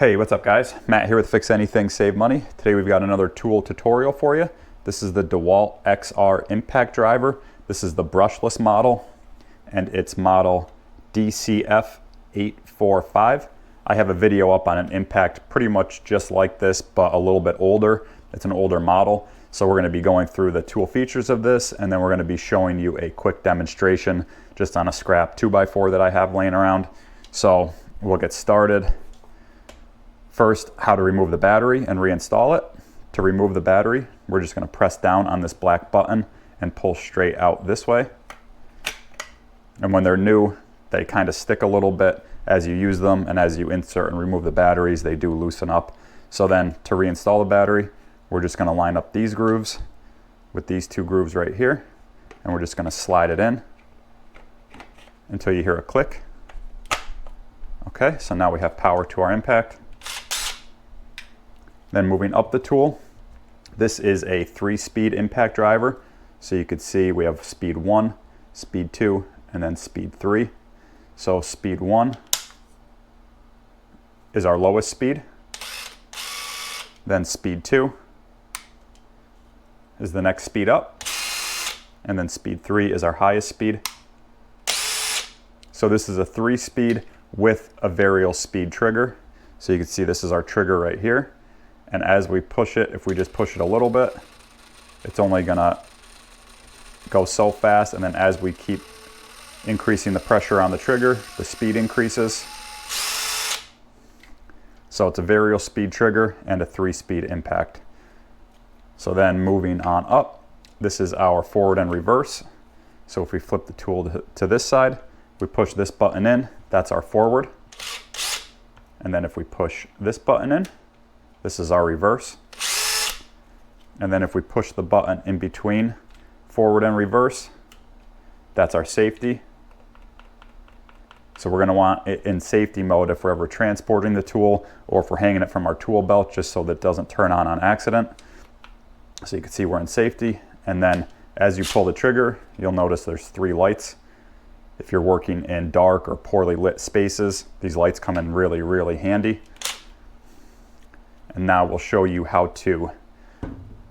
Hey, what's up guys? Matt here with Fix Anything Save Money. Today we've got another tool tutorial for you. This is the Dewalt XR impact driver. This is the brushless model and it's model DCF845. I have a video up on an impact pretty much just like this, but a little bit older. It's an older model. So we're going to be going through the tool features of this, and then we're going to be showing you a quick demonstration just on a scrap 2x4 that I have laying around. So we'll get started. First, how to remove the battery and reinstall it. To remove the battery, we're just going to press down on this black button and pull straight out this way. And when they're new, they kind of stick a little bit as you use them, and as you insert and remove the batteries, they do loosen up. So then to reinstall the battery, we're just going to line up these grooves with these two grooves right here, and we're just going to slide it in until you hear a click. Okay, so now we have power to our impact. Then moving up the tool, this is a 3-speed impact driver. So you could see we have speed 1, speed 2, and then speed 3. So speed 1 is our lowest speed. Then speed 2 is the next speed up. And then speed 3 is our highest speed. So this is a 3-speed with a variable speed trigger. So you can see this is our trigger right here. And as we push it, if we just push it a little bit, it's only gonna go so fast. And then as we keep increasing the pressure on the trigger, the speed increases. So it's a variable speed trigger and a 3-speed impact. So then moving on up, this is our forward and reverse. So if we flip the tool to this side, we push this button in, that's our forward. And then if we push this button in, this is our reverse. And then if we push the button in between forward and reverse, that's our safety. So we're going to want it in safety mode if we're ever transporting the tool or if we're hanging it from our tool belt, just so that it doesn't turn on accident. So you can see we're in safety. And then as you pull the trigger, you'll notice there's 3 lights. If you're working in dark or poorly lit spaces, these lights come in really, really handy. And now we'll show you how to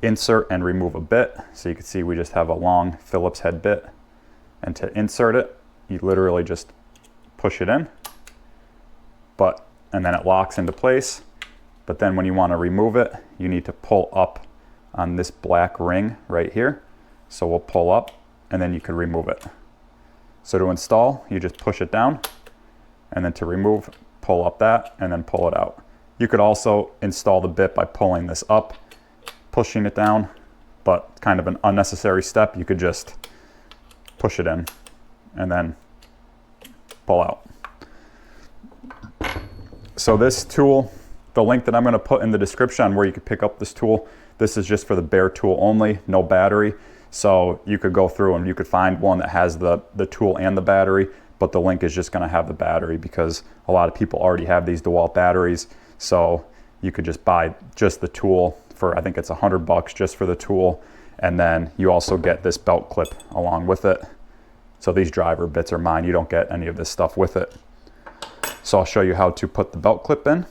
insert and remove a bit. So you can see we just have a long Phillips head bit. And to insert it, you literally just push it in, and then it locks into place. But then when you want to remove it, you need to pull up on this black ring right here. So we'll pull up and then you can remove it. So to install, you just push it down, and then to remove, pull up that and then pull it out. You could also install the bit by pulling this up, pushing it down, but kind of an unnecessary step. You could just push it in and then pull out. So this tool, the link that I'm going to put in the description on where you could pick up this tool, this is just for the bare tool only, no battery. So you could go through and you could find one that has the tool and the battery, but the link is just going to have the battery because a lot of people already have these Dewalt batteries. So you could just buy just the tool for, I think it's $100 just for the tool. And then you also get this belt clip along with it. So these driver bits are mine. You don't get any of this stuff with it. So I'll show you how to put the belt clip in.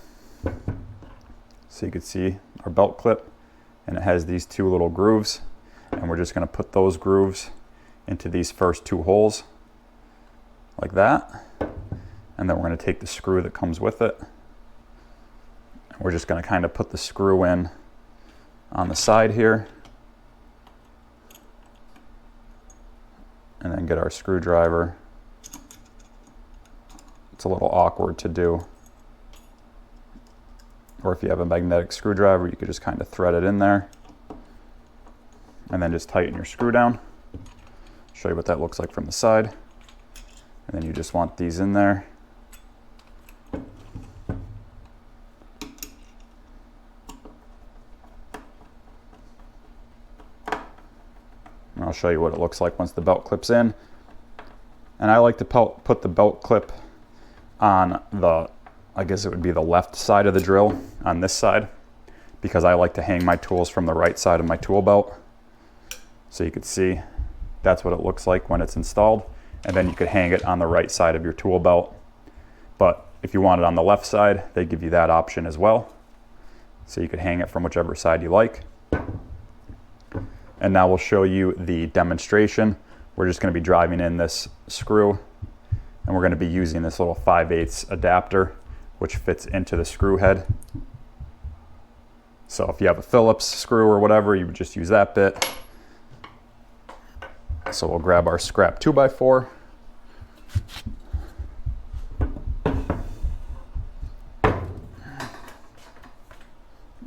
So you can see our belt clip, and it has these 2 little grooves. And we're just going to put those grooves into these first 2 holes like that. And then we're going to take the screw that comes with it. And we're just going to kind of put the screw in on the side here. And then get our screwdriver. It's a little awkward to do. Or if you have a magnetic screwdriver, you could just kind of thread it in there. And then just tighten your screw down. Show you what that looks like from the side. And then you just want these in there. And I'll show you what it looks like once the belt clip's in. And I like to put the belt clip on the, I guess it would be the left side of the drill on this side, because I like to hang my tools from the right side of my tool belt. So you can see that's what it looks like when it's installed. And then you could hang it on the right side of your tool belt. But If you want it on the left side, they give you that option as well. So you could hang it from whichever side you like. And now we'll show you the demonstration. We're just going to be driving in this screw, and we're going to be using this little 5/8 adapter, which fits into the screw head. So if you have a Phillips screw or whatever, you would just use that bit. So we'll grab our scrap 2x4.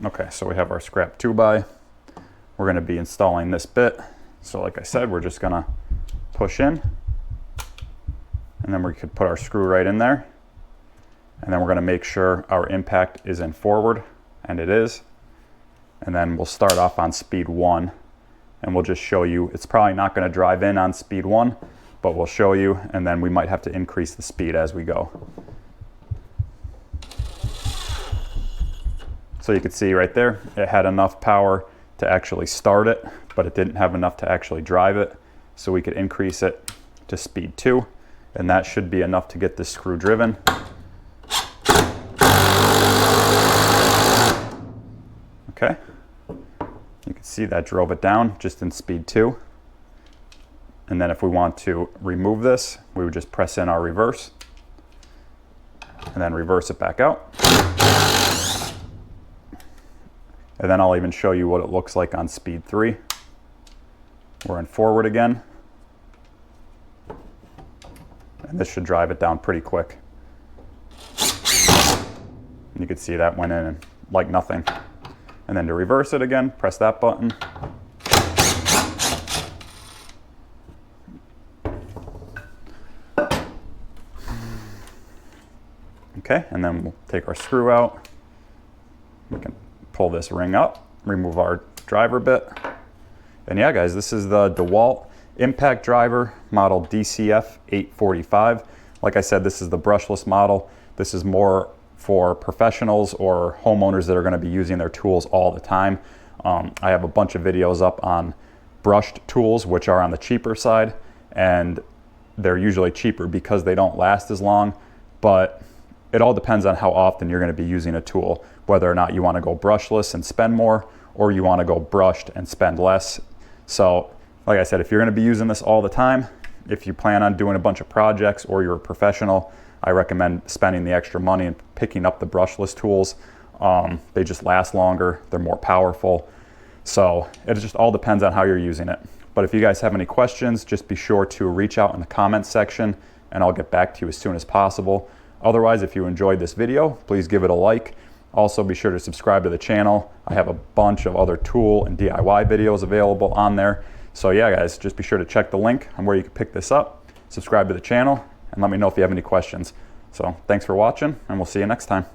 Okay, so we have our scrap 2x. We're going to be installing this bit. So like I said, we're just going to push in, and then we could put our screw right in there. And then we're going to make sure our impact is in forward, and it is. And then we'll start off on speed 1, and we'll just show you. It's probably not going to drive in on speed 1, but we'll show you, and then we might have to increase the speed as we go. So you can see right there, it had enough power to actually start it, but it didn't have enough to actually drive it. So we could increase it to speed 2, and that should be enough to get this screw driven. Okay, you can see that drove it down just in speed 2. And then if we want to remove this, we would just press in our reverse and then reverse it back out. And then I'll even show you what it looks like on speed 3. We're in forward again. And this should drive it down pretty quick. And you can see that went in like nothing. And then to reverse it again, press that button. Okay, and then we'll take our screw out. We can pull this ring up, remove our driver bit. And yeah, guys, this is the Dewalt impact driver model DCF845. Like I said, this is the brushless model. This is more for professionals or homeowners that are going to be using their tools all the time. I have a bunch of videos up on brushed tools, which are on the cheaper side, and they're usually cheaper because they don't last as long, but it all depends on how often you're going to be using a tool, whether or not you want to go brushless and spend more, or you want to go brushed and spend less. So like I said, if you're going to be using this all the time, if you plan on doing a bunch of projects or you're a professional, I recommend spending the extra money and picking up the brushless tools. They just last longer, they're more powerful. So it just all depends on how you're using it. But if you guys have any questions, just be sure to reach out in the comments section, and I'll get back to you as soon as possible. Otherwise, if you enjoyed this video, please give it a like. Also, be sure to subscribe to the channel. I have a bunch of other tool and DIY videos available on there. So yeah, guys, just be sure to check the link on where you can pick this up, subscribe to the channel, and let me know if you have any questions. So thanks for watching, and we'll see you next time.